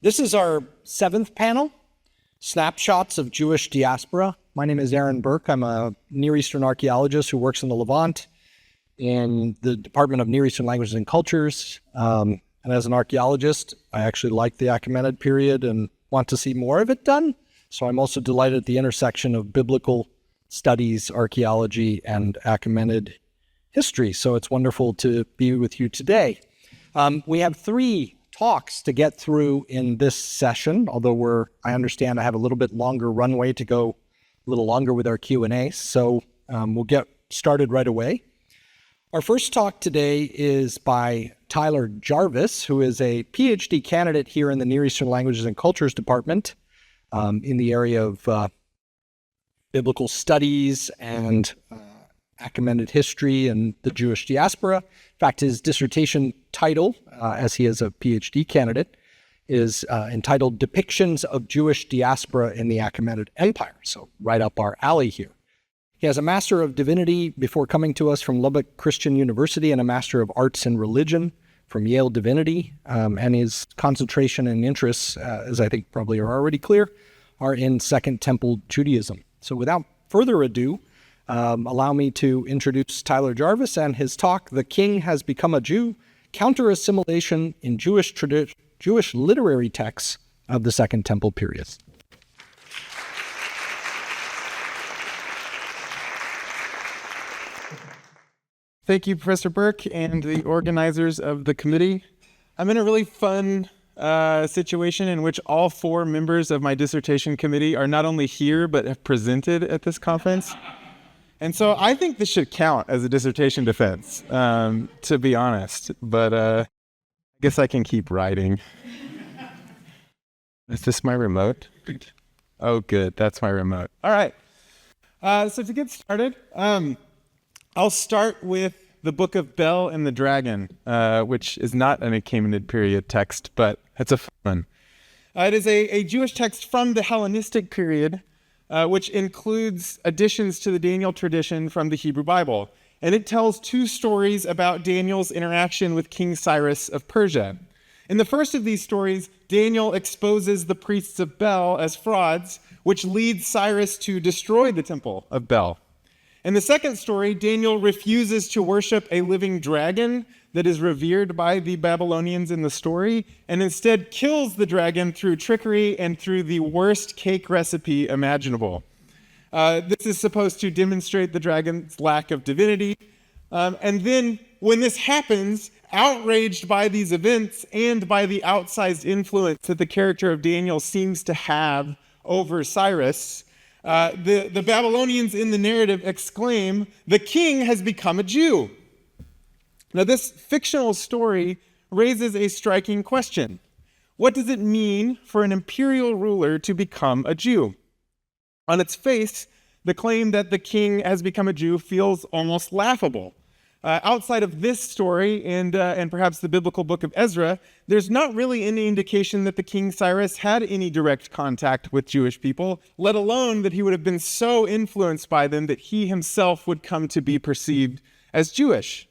This is our 7th panel, Snapshots of Jewish Diaspora. My name is Aaron Burke. I'm a Near Eastern archaeologist who works in the Levant in the Department of Near Eastern Languages and Cultures. And as an archaeologist, I actually like the Achaemenid period and want to see more of it done. So I'm also delighted at the intersection of biblical studies, archaeology, and Achaemenid history. So it's wonderful to be with you today. We have 3 talks to get through in this session, although I understand I have a little bit longer runway to go a little longer with our Q&A, so we'll get started right away. Our first talk today is by Tyler Jarvis, who is a PhD candidate here in the Near Eastern Languages and Cultures Department in the area of biblical studies and Achaemenid history and the Jewish diaspora. In fact, his dissertation title, as he is a PhD candidate, is entitled Depictions of Jewish Diaspora in the Achaemenid Empire. So right up our alley here. He has a Master of Divinity before coming to us from Lubbock Christian University and a Master of Arts and Religion from Yale Divinity. And his concentration and interests, as I think probably are already clear, are in Second Temple Judaism. So without further ado, allow me to introduce Tyler Jarvis and his talk, The King Has Become a Jew, Counter-Assimilation in Jewish Literary Texts of the Second Temple Period. Thank you, Professor Burke, and the organizers of the committee. I'm in a really fun situation in which all 4 members of my dissertation committee are not only here, but have presented at this conference. And so I think this should count as a dissertation defense, to be honest. But I guess I can keep writing. Is this my remote? Oh, good. That's my remote. All right. So to get started, I'll start with the Book of Bel and the Dragon, which is not an Achaemenid period text, but it's a fun one. It is a Jewish text from the Hellenistic period, which includes additions to the Daniel tradition from the Hebrew Bible. And it tells 2 stories about Daniel's interaction with King Cyrus of Persia. In the first of these stories, Daniel exposes the priests of Bel as frauds, which leads Cyrus to destroy the temple of Bel. In the second story, Daniel refuses to worship a living dragon that is revered by the Babylonians in the story, and instead kills the dragon through trickery and through the worst cake recipe imaginable. This is supposed to demonstrate the dragon's lack of divinity. And then when this happens, outraged by these events and by the outsized influence that the character of Daniel seems to have over Cyrus, the Babylonians in the narrative exclaim, "The king has become a Jew." Now, this fictional story raises a striking question. What does it mean for an imperial ruler to become a Jew? On its face, the claim that the king has become a Jew feels almost laughable. Outside of this story and perhaps the biblical book of Ezra, there's not really any indication that the King Cyrus had any direct contact with Jewish people, let alone that he would have been so influenced by them that he himself would come to be perceived as Jewish.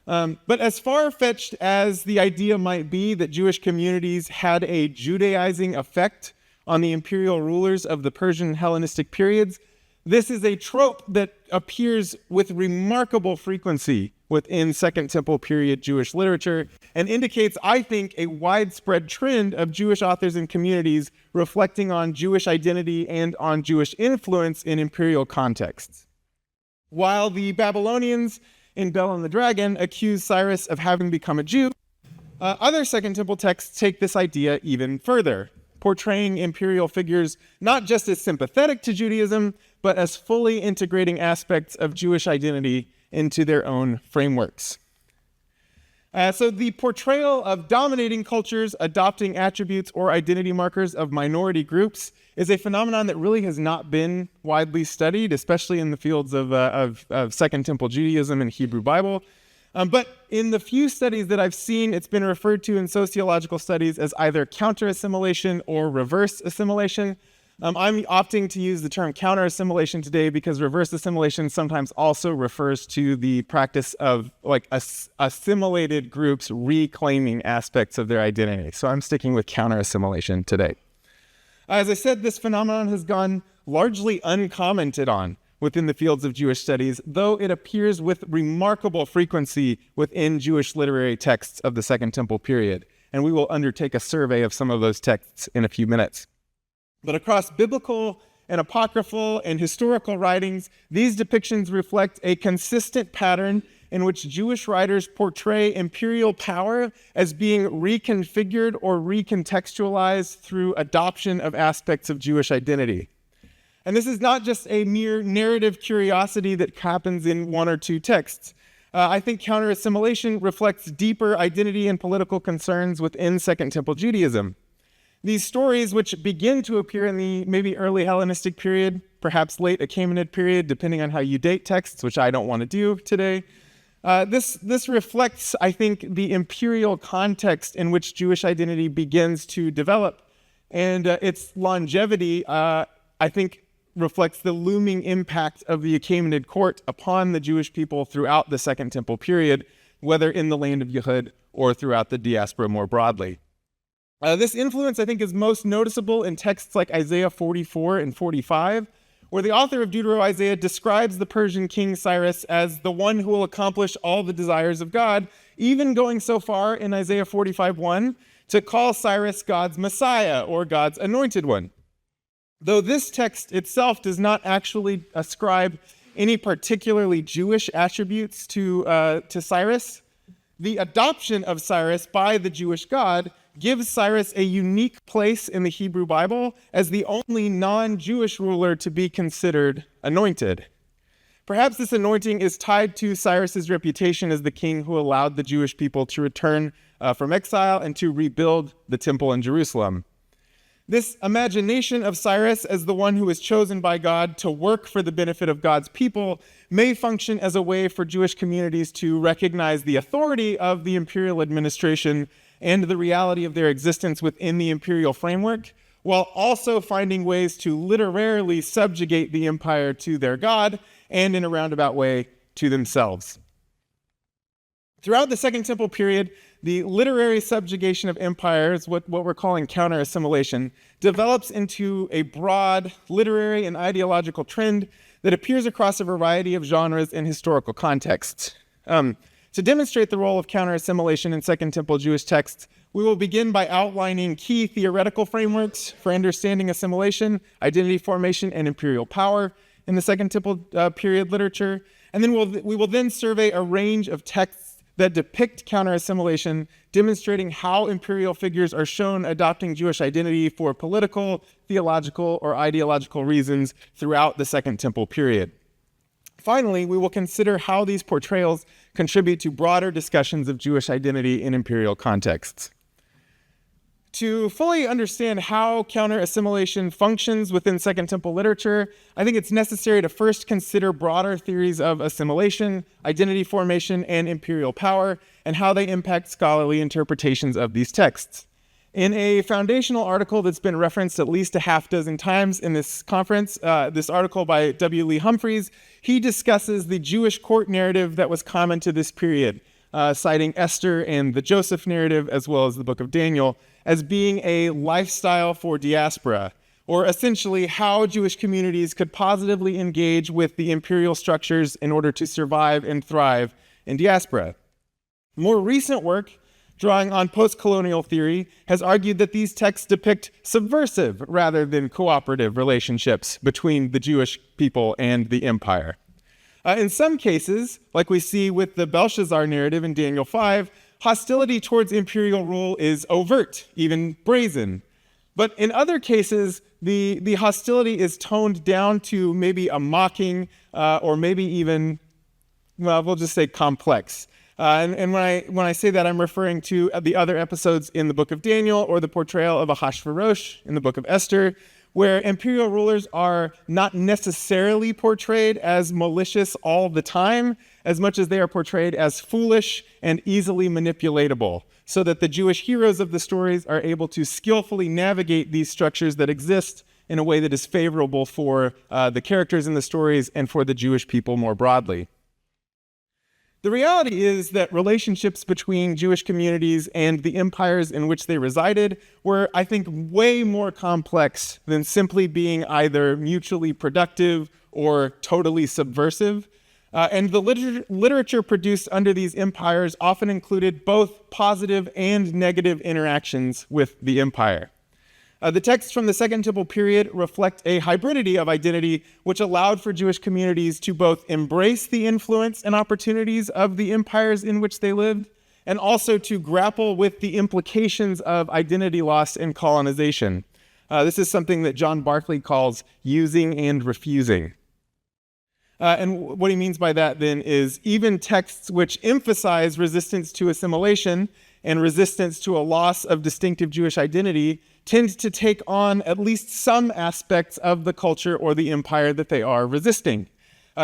But as far-fetched as the idea might be that Jewish communities had a Judaizing effect on the imperial rulers of the Persian Hellenistic periods, this is a trope that appears with remarkable frequency within Second Temple period Jewish literature and indicates, I think, a widespread trend of Jewish authors and communities reflecting on Jewish identity and on Jewish influence in imperial contexts. While the Babylonians in Bel and the Dragon accuse Cyrus of having become a Jew, other Second Temple texts take this idea even further, portraying imperial figures not just as sympathetic to Judaism, but as fully integrating aspects of Jewish identity into their own frameworks. So the portrayal of dominating cultures adopting attributes or identity markers of minority groups is a phenomenon that really has not been widely studied, especially in the fields of Second Temple Judaism and Hebrew Bible. But in the few studies that I've seen, it's been referred to in sociological studies as either counter-assimilation or reverse assimilation. I'm opting to use the term counter-assimilation today because reverse assimilation sometimes also refers to the practice of like assimilated groups reclaiming aspects of their identity. So I'm sticking with counter-assimilation today. As I said, this phenomenon has gone largely uncommented on within the fields of Jewish studies, though it appears with remarkable frequency within Jewish literary texts of the Second Temple period. And we will undertake a survey of some of those texts in a few minutes. But across biblical and apocryphal and historical writings, these depictions reflect a consistent pattern in which Jewish writers portray imperial power as being reconfigured or recontextualized through adoption of aspects of Jewish identity. And this is not just a mere narrative curiosity that happens in one or two texts. I think counter-assimilation reflects deeper identity and political concerns within Second Temple Judaism. These stories, which begin to appear in the maybe early Hellenistic period, perhaps late Achaemenid period, depending on how you date texts, which I don't want to do today, this reflects, I think, the imperial context in which Jewish identity begins to develop. And its longevity, I think, reflects the looming impact of the Achaemenid court upon the Jewish people throughout the Second Temple period, whether in the land of Yehud or throughout the diaspora more broadly. This influence, I think, is most noticeable in texts like Isaiah 44 and 45, where the author of Deutero-Isaiah describes the Persian king Cyrus as the one who will accomplish all the desires of God, even going so far in Isaiah 45:1 to call Cyrus God's Messiah or God's anointed one. Though this text itself does not actually ascribe any particularly Jewish attributes to Cyrus, the adoption of Cyrus by the Jewish God gives Cyrus a unique place in the Hebrew Bible as the only non-Jewish ruler to be considered anointed. Perhaps this anointing is tied to Cyrus's reputation as the king who allowed the Jewish people to return from exile and to rebuild the temple in Jerusalem. This imagination of Cyrus as the one who is chosen by God to work for the benefit of God's people may function as a way for Jewish communities to recognize the authority of the imperial administration and the reality of their existence within the imperial framework, while also finding ways to literarily subjugate the empire to their God and, in a roundabout way, to themselves. Throughout the Second Temple period, the literary subjugation of empires, what we're calling counter-assimilation, develops into a broad literary and ideological trend that appears across a variety of genres and historical contexts. To demonstrate the role of counter-assimilation in Second Temple Jewish texts, we will begin by outlining key theoretical frameworks for understanding assimilation, identity formation, and imperial power in the Second Temple period literature. And then we will then survey a range of texts that depict counter-assimilation, demonstrating how imperial figures are shown adopting Jewish identity for political, theological, or ideological reasons throughout the Second Temple period. Finally, we will consider how these portrayals contribute to broader discussions of Jewish identity in imperial contexts. To fully understand how counter-assimilation functions within Second Temple literature, I think it's necessary to first consider broader theories of assimilation, identity formation, and imperial power, and how they impact scholarly interpretations of these texts. In a foundational article that's been referenced at least a half dozen times in this conference, this article by W. Lee Humphreys, he discusses the Jewish court narrative that was common to this period, citing Esther and the Joseph narrative, as well as the book of Daniel, as being a lifestyle for diaspora, or essentially how Jewish communities could positively engage with the imperial structures in order to survive and thrive in diaspora. More recent work, drawing on post-colonial theory, has argued that these texts depict subversive rather than cooperative relationships between the Jewish people and the empire. In some cases, like we see with the Belshazzar narrative in Daniel 5, hostility towards imperial rule is overt, even brazen. But in other cases, the hostility is toned down to maybe a mocking or maybe even, well, we'll just say complex. And when I say that, I'm referring to the other episodes in the book of Daniel or the portrayal of Ahasuerus in the book of Esther, where imperial rulers are not necessarily portrayed as malicious all the time, as much as they are portrayed as foolish and easily manipulatable, so that the Jewish heroes of the stories are able to skillfully navigate these structures that exist in a way that is favorable for the characters in the stories and for the Jewish people more broadly. The reality is that relationships between Jewish communities and the empires in which they resided were, I think, way more complex than simply being either mutually productive or totally subversive. And the literature produced under these empires often included both positive and negative interactions with the empire. The texts from the Second Temple period reflect a hybridity of identity which allowed for Jewish communities to both embrace the influence and opportunities of the empires in which they lived, and also to grapple with the implications of identity loss and colonization. This is something that John Barclay calls using and refusing. And what he means by that then is even texts which emphasize resistance to assimilation and resistance to a loss of distinctive Jewish identity tend to take on at least some aspects of the culture or the empire that they are resisting.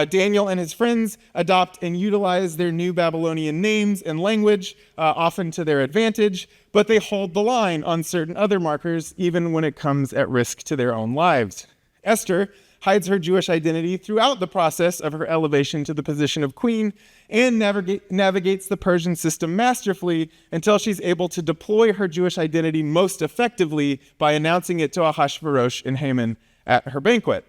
Daniel and his friends adopt and utilize their new Babylonian names and language, often to their advantage, but they hold the line on certain other markers, even when it comes at risk to their own lives. Esther hides her Jewish identity throughout the process of her elevation to the position of queen and navigates the Persian system masterfully until she's able to deploy her Jewish identity most effectively by announcing it to Ahasuerus and Haman at her banquet.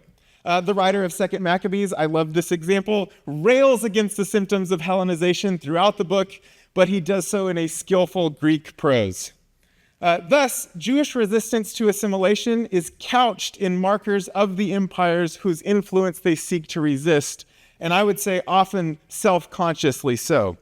The writer of 2nd Maccabees, I love this example, rails against the symptoms of Hellenization throughout the book, but he does so in a skillful Greek prose. Thus, Jewish resistance to assimilation is couched in markers of the empires whose influence they seek to resist, and I would say often self-consciously so.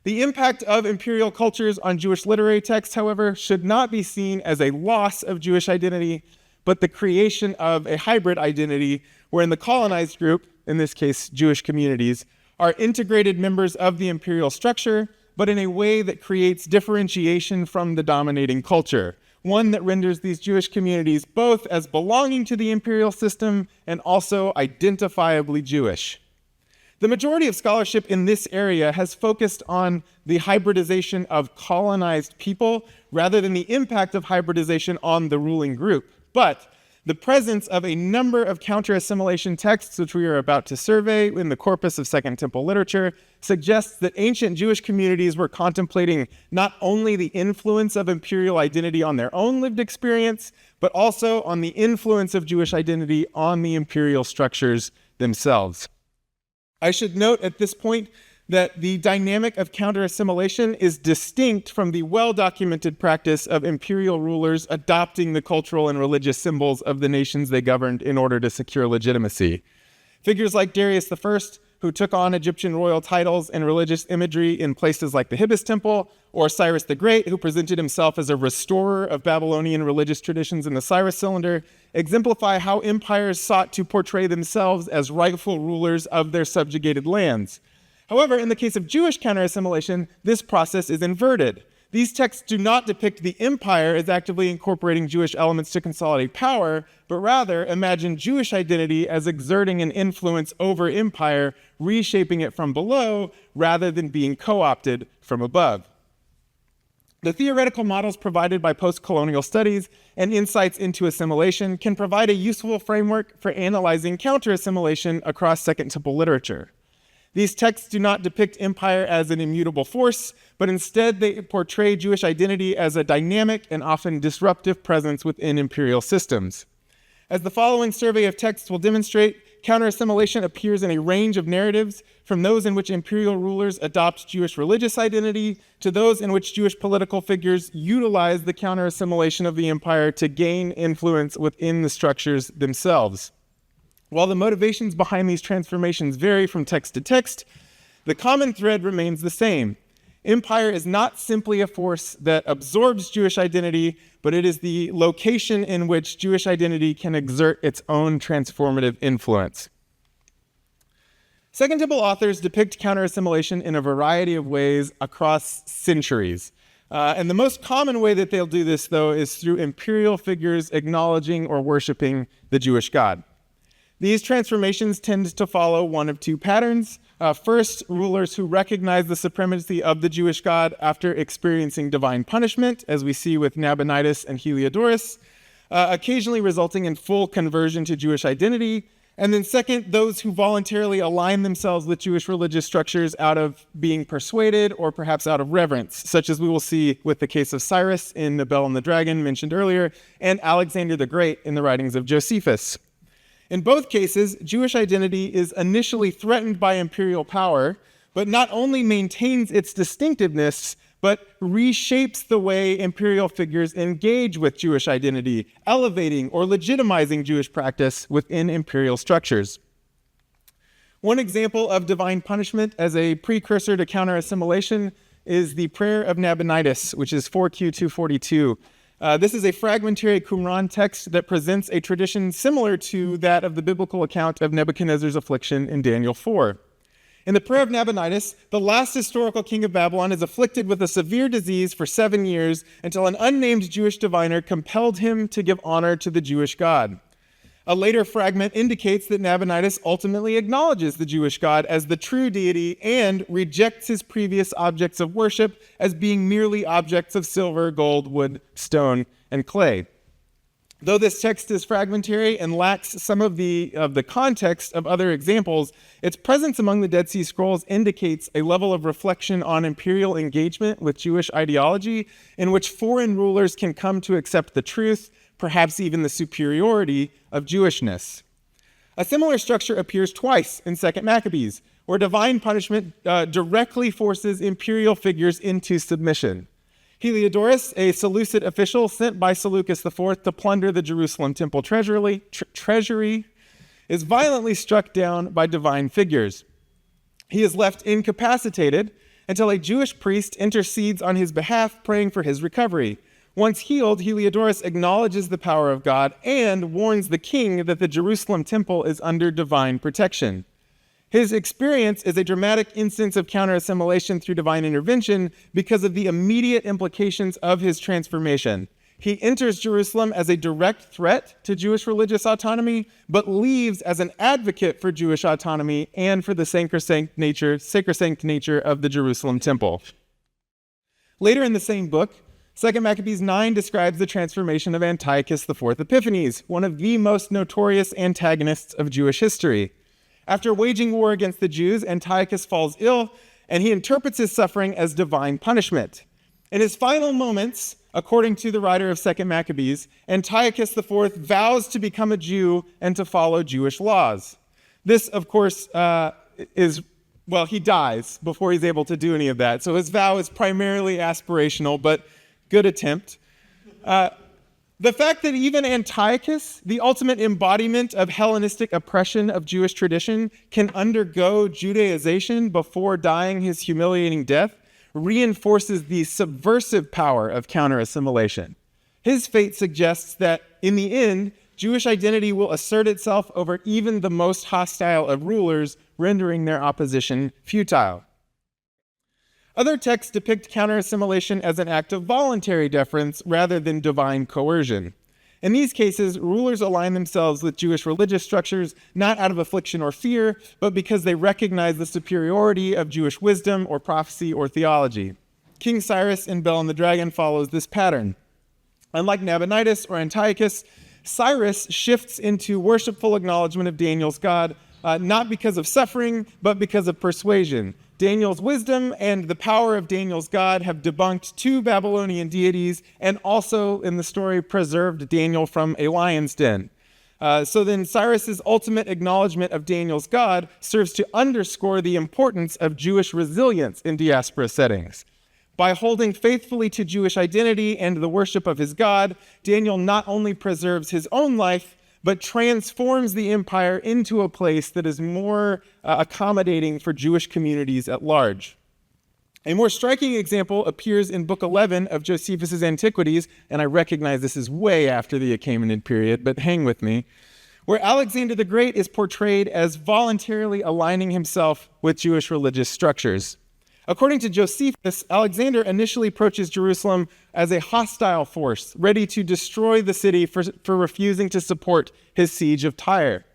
The impact of imperial cultures on Jewish literary texts, however, should not be seen as a loss of Jewish identity, but the creation of a hybrid identity wherein the colonized group, in this case Jewish communities, are integrated members of the imperial structure, but in a way that creates differentiation from the dominating culture, one that renders these Jewish communities both as belonging to the imperial system and also identifiably Jewish. The majority of scholarship in this area has focused on the hybridization of colonized people rather than the impact of hybridization on the ruling group. But the presence of a number of counter-assimilation texts, which we are about to survey in the corpus of Second Temple literature, suggests that ancient Jewish communities were contemplating not only the influence of imperial identity on their own lived experience, but also on the influence of Jewish identity on the imperial structures themselves. I should note at this point that the dynamic of counter-assimilation is distinct from the well-documented practice of imperial rulers adopting the cultural and religious symbols of the nations they governed in order to secure legitimacy. Figures like Darius I, who took on Egyptian royal titles and religious imagery in places like the Hibbis Temple, or Cyrus the Great, who presented himself as a restorer of Babylonian religious traditions in the Cyrus Cylinder, exemplify how empires sought to portray themselves as rightful rulers of their subjugated lands. However, in the case of Jewish counter-assimilation, this process is inverted. These texts do not depict the empire as actively incorporating Jewish elements to consolidate power, but rather imagine Jewish identity as exerting an influence over empire, reshaping it from below rather than being co-opted from above. The theoretical models provided by post-colonial studies and insights into assimilation can provide a useful framework for analyzing counter-assimilation across Second Temple literature. These texts do not depict empire as an immutable force, but instead they portray Jewish identity as a dynamic and often disruptive presence within imperial systems. As the following survey of texts will demonstrate, counter-assimilation appears in a range of narratives, from those in which imperial rulers adopt Jewish religious identity to those in which Jewish political figures utilize the counter-assimilation of the empire to gain influence within the structures themselves. While the motivations behind these transformations vary from text to text, the common thread remains the same. Empire is not simply a force that absorbs Jewish identity, but it is the location in which Jewish identity can exert its own transformative influence. Second Temple authors depict counter-assimilation in a variety of ways across centuries. And the most common way that they'll do this, though, is through imperial figures acknowledging or worshiping the Jewish God. These transformations tend to follow one of two patterns. First, rulers who recognize the supremacy of the Jewish God after experiencing divine punishment, as we see with Nabonidus and Heliodorus. occasionally resulting in full conversion to Jewish identity. And then second, those who voluntarily align themselves with Jewish religious structures out of being persuaded or perhaps out of reverence, such as we will see with the case of Cyrus in The Bell and the Dragon mentioned earlier, and Alexander the Great in the writings of Josephus. In both cases, Jewish identity is initially threatened by imperial power, but not only maintains its distinctiveness, but reshapes the way imperial figures engage with Jewish identity, elevating or legitimizing Jewish practice within imperial structures. One example of divine punishment as a precursor to counter-assimilation is the prayer of Nabonidus, which is 4Q 242. This is a fragmentary Qumran text that presents a tradition similar to that of the biblical account of Nebuchadnezzar's affliction in Daniel 4. In the prayer of Nabonidus, the last historical king of Babylon is afflicted with a severe disease for 7 years until an unnamed Jewish diviner compelled him to give honor to the Jewish God. A later fragment indicates that Nabonidus ultimately acknowledges the Jewish God as the true deity and rejects his previous objects of worship as being merely objects of silver, gold, wood, stone, and clay. Though this text is fragmentary and lacks some of the context of other examples, its presence among the Dead Sea Scrolls indicates a level of reflection on imperial engagement with Jewish ideology in which foreign rulers can come to accept the truth, perhaps even the superiority of Jewishness. A similar structure appears twice in 2 Maccabees, where divine punishment directly forces imperial figures into submission. Heliodorus, a Seleucid official sent by Seleucus IV to plunder the Jerusalem temple treasury, is violently struck down by divine figures. He is left incapacitated until a Jewish priest intercedes on his behalf, praying for his recovery. Once healed, Heliodorus acknowledges the power of God and warns the king that the Jerusalem temple is under divine protection. His experience is a dramatic instance of counter-assimilation through divine intervention because of the immediate implications of his transformation. He enters Jerusalem as a direct threat to Jewish religious autonomy, but leaves as an advocate for Jewish autonomy and for the sacrosanct nature of the Jerusalem temple. Later in the same book, 2 Maccabees 9 describes the transformation of Antiochus IV Epiphanes, one of the most notorious antagonists of Jewish history. After waging war against the Jews, Antiochus falls ill, and he interprets his suffering as divine punishment. In his final moments, according to the writer of 2 Maccabees, Antiochus IV vows to become a Jew and to follow Jewish laws. This, of course, he dies before he's able to do any of that. So his vow is primarily aspirational, but good attempt. The fact that even Antiochus, the ultimate embodiment of Hellenistic oppression of Jewish tradition, can undergo Judaization before dying his humiliating death reinforces the subversive power of counter-assimilation. His fate suggests that, in the end, Jewish identity will assert itself over even the most hostile of rulers, rendering their opposition futile. Other texts depict counter-assimilation as an act of voluntary deference rather than divine coercion. In these cases, rulers align themselves with Jewish religious structures not out of affliction or fear, but because they recognize the superiority of Jewish wisdom or prophecy or theology. King Cyrus in Bell and the Dragon follows this pattern. Unlike Nabonidus or Antiochus, Cyrus shifts into worshipful acknowledgement of Daniel's God, not because of suffering, but because of persuasion. Daniel's wisdom and the power of Daniel's God have debunked 2 Babylonian deities and also, in the story, preserved Daniel from a lion's den. So then Cyrus's ultimate acknowledgement of Daniel's God serves to underscore the importance of Jewish resilience in diaspora settings. By holding faithfully to Jewish identity and the worship of his God, Daniel not only preserves his own life, but transforms the empire into a place that is more accommodating for Jewish communities at large. A more striking example appears in Book 11 of Josephus' Antiquities, and I recognize this is way after the Achaemenid period, but hang with me, where Alexander the Great is portrayed as voluntarily aligning himself with Jewish religious structures. According to Josephus, Alexander initially approaches Jerusalem as a hostile force, ready to destroy the city for refusing to support his siege of Tyre.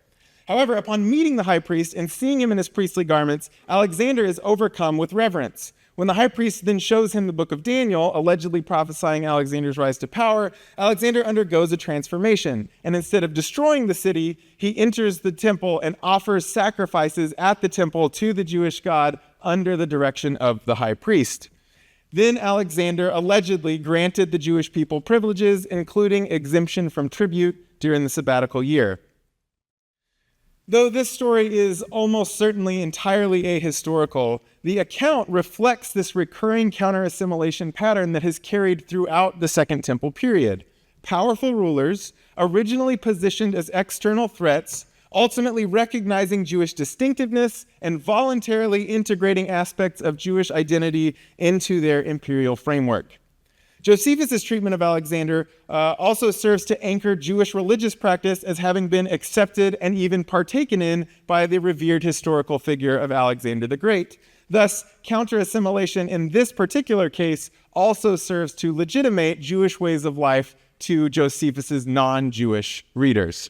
However, upon meeting the high priest and seeing him in his priestly garments, Alexander is overcome with reverence. When the high priest then shows him the book of Daniel, allegedly prophesying Alexander's rise to power, Alexander undergoes a transformation. And instead of destroying the city, he enters the temple and offers sacrifices at the temple to the Jewish god under the direction of the high priest. Then Alexander allegedly granted the Jewish people privileges, including exemption from tribute during the sabbatical year. Though this story is almost certainly entirely ahistorical, the account reflects this recurring counter-assimilation pattern that has carried throughout the Second Temple period. Powerful rulers, originally positioned as external threats, ultimately recognizing Jewish distinctiveness and voluntarily integrating aspects of Jewish identity into their imperial framework. Josephus' treatment of Alexander also serves to anchor Jewish religious practice as having been accepted and even partaken in by the revered historical figure of Alexander the Great. Thus, counter-assimilation in this particular case also serves to legitimate Jewish ways of life to Josephus' non-Jewish readers.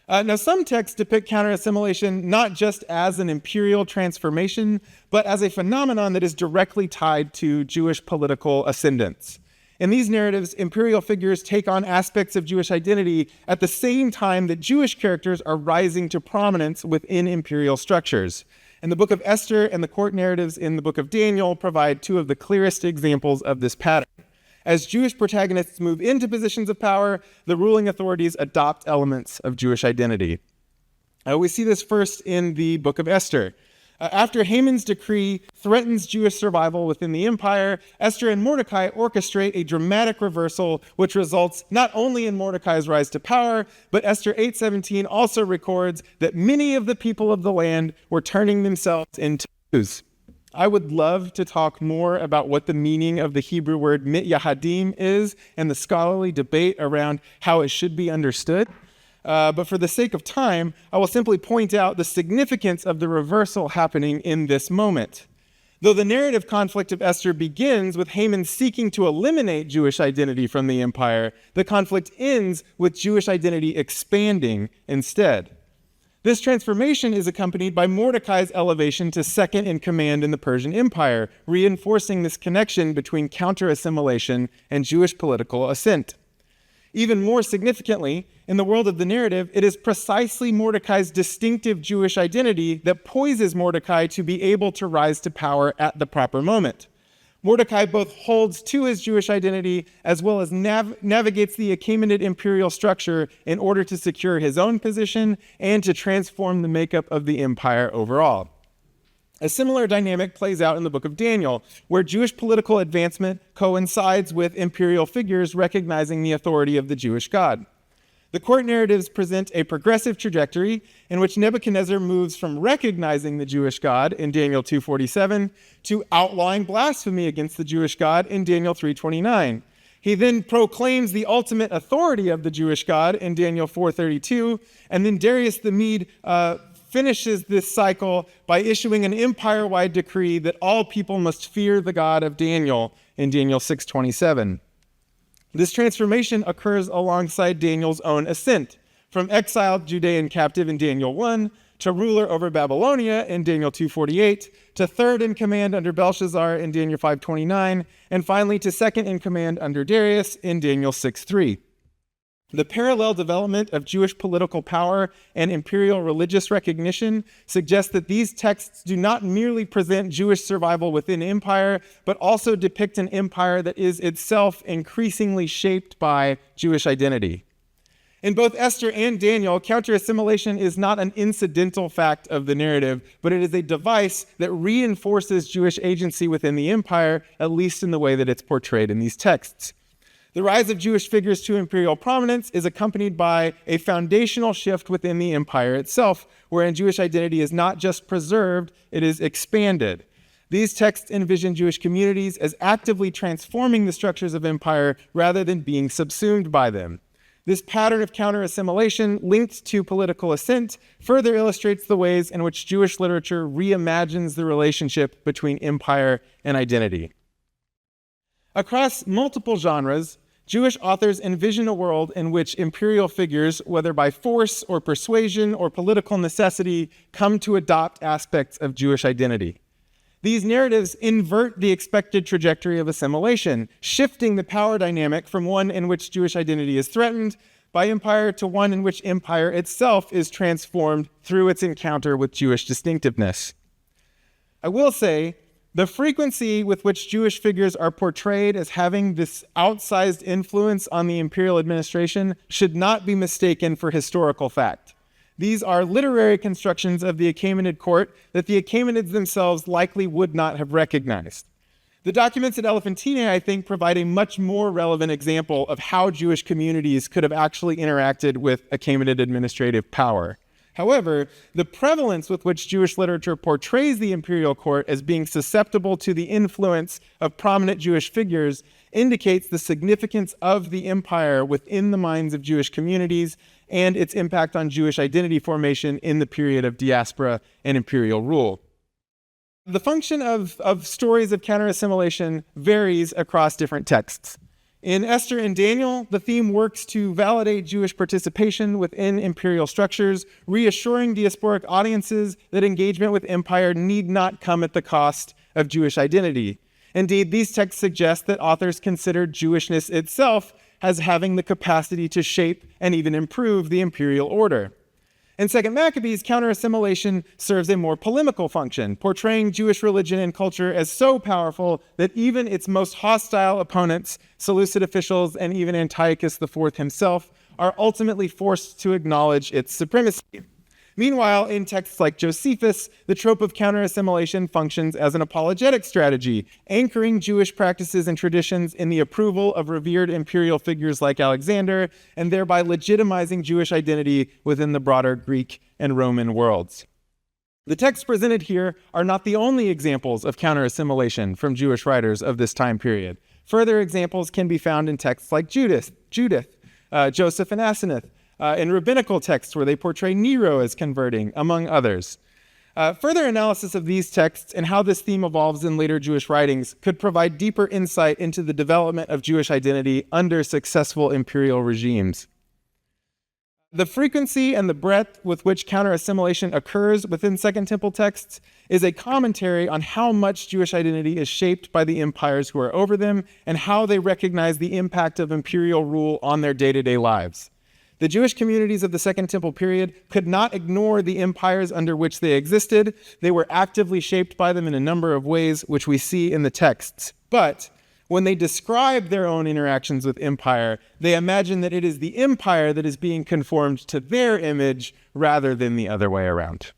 Now, some texts depict counter-assimilation not just as an imperial transformation, but as a phenomenon that is directly tied to Jewish political ascendance. In these narratives, imperial figures take on aspects of Jewish identity at the same time that Jewish characters are rising to prominence within imperial structures. And the book of Esther and the court narratives in the book of Daniel provide two of the clearest examples of this pattern. As Jewish protagonists move into positions of power, the ruling authorities adopt elements of Jewish identity. We see this first in the book of Esther. After Haman's decree threatens Jewish survival within the empire, Esther and Mordecai orchestrate a dramatic reversal, which results not only in Mordecai's rise to power, but Esther 8:17 also records that many of the people of the land were turning themselves into Jews. I would love to talk more about what the meaning of the Hebrew word mityahadim is and the scholarly debate around how it should be understood. But for the sake of time, I will simply point out the significance of the reversal happening in this moment. Though the narrative conflict of Esther begins with Haman seeking to eliminate Jewish identity from the empire, the conflict ends with Jewish identity expanding instead. This transformation is accompanied by Mordecai's elevation to second in command in the Persian Empire, reinforcing this connection between counter-assimilation and Jewish political ascent. Even more significantly, in the world of the narrative, it is precisely Mordecai's distinctive Jewish identity that poises Mordecai to be able to rise to power at the proper moment. Mordecai both holds to his Jewish identity as well as navigates the Achaemenid imperial structure in order to secure his own position and to transform the makeup of the empire overall. A similar dynamic plays out in the book of Daniel, where Jewish political advancement coincides with imperial figures recognizing the authority of the Jewish God. The court narratives present a progressive trajectory in which Nebuchadnezzar moves from recognizing the Jewish God in Daniel 2:47 to outlawing blasphemy against the Jewish God in Daniel 3:29. He then proclaims the ultimate authority of the Jewish God in Daniel 4:32, and then Darius the Mede finishes this cycle by issuing an empire-wide decree that all people must fear the God of Daniel in Daniel 6:27. This transformation occurs alongside Daniel's own ascent, from exiled Judean captive in Daniel 1 to ruler over Babylonia in Daniel 2:48, to third in command under Belshazzar in Daniel 5:29, and finally to second in command under Darius in Daniel 6:3. The parallel development of Jewish political power and imperial religious recognition suggests that these texts do not merely present Jewish survival within empire, but also depict an empire that is itself increasingly shaped by Jewish identity. In both Esther and Daniel, counter-assimilation is not an incidental fact of the narrative, but it is a device that reinforces Jewish agency within the empire, at least in the way that it's portrayed in these texts. The rise of Jewish figures to imperial prominence is accompanied by a foundational shift within the empire itself, wherein Jewish identity is not just preserved, it is expanded. These texts envision Jewish communities as actively transforming the structures of empire rather than being subsumed by them. This pattern of counter-assimilation linked to political ascent further illustrates the ways in which Jewish literature reimagines the relationship between empire and identity. Across multiple genres, Jewish authors envision a world in which imperial figures, whether by force or persuasion or political necessity, come to adopt aspects of Jewish identity. These narratives invert the expected trajectory of assimilation, shifting the power dynamic from one in which Jewish identity is threatened by empire to one in which empire itself is transformed through its encounter with Jewish distinctiveness. I will say, the frequency with which Jewish figures are portrayed as having this outsized influence on the imperial administration should not be mistaken for historical fact. These are literary constructions of the Achaemenid court that the Achaemenids themselves likely would not have recognized. The documents at Elephantine, I think, provide a much more relevant example of how Jewish communities could have actually interacted with Achaemenid administrative power. However, the prevalence with which Jewish literature portrays the imperial court as being susceptible to the influence of prominent Jewish figures indicates the significance of the empire within the minds of Jewish communities and its impact on Jewish identity formation in the period of diaspora and imperial rule. The function of stories of counter-assimilation varies across different texts. In Esther and Daniel, the theme works to validate Jewish participation within imperial structures, reassuring diasporic audiences that engagement with empire need not come at the cost of Jewish identity. Indeed, these texts suggest that authors consider Jewishness itself as having the capacity to shape and even improve the imperial order. In 2 Maccabees, counter-assimilation serves a more polemical function, portraying Jewish religion and culture as so powerful that even its most hostile opponents, Seleucid officials, and even Antiochus IV himself, are ultimately forced to acknowledge its supremacy. Meanwhile, in texts like Josephus, the trope of counter-assimilation functions as an apologetic strategy, anchoring Jewish practices and traditions in the approval of revered imperial figures like Alexander, and thereby legitimizing Jewish identity within the broader Greek and Roman worlds. The texts presented here are not the only examples of counter-assimilation from Jewish writers of this time period. Further examples can be found in texts like Judith, Joseph and Asenath, in rabbinical texts where they portray Nero as converting, among others. Further analysis of these texts and how this theme evolves in later Jewish writings could provide deeper insight into the development of Jewish identity under successful imperial regimes. The frequency and the breadth with which counter-assimilation occurs within Second Temple texts is a commentary on how much Jewish identity is shaped by the empires who are over them and how they recognize the impact of imperial rule on their day-to-day lives. The Jewish communities of the Second Temple period could not ignore the empires under which they existed. They were actively shaped by them in a number of ways, which we see in the texts. But when they describe their own interactions with empire, they imagine that it is the empire that is being conformed to their image rather than the other way around.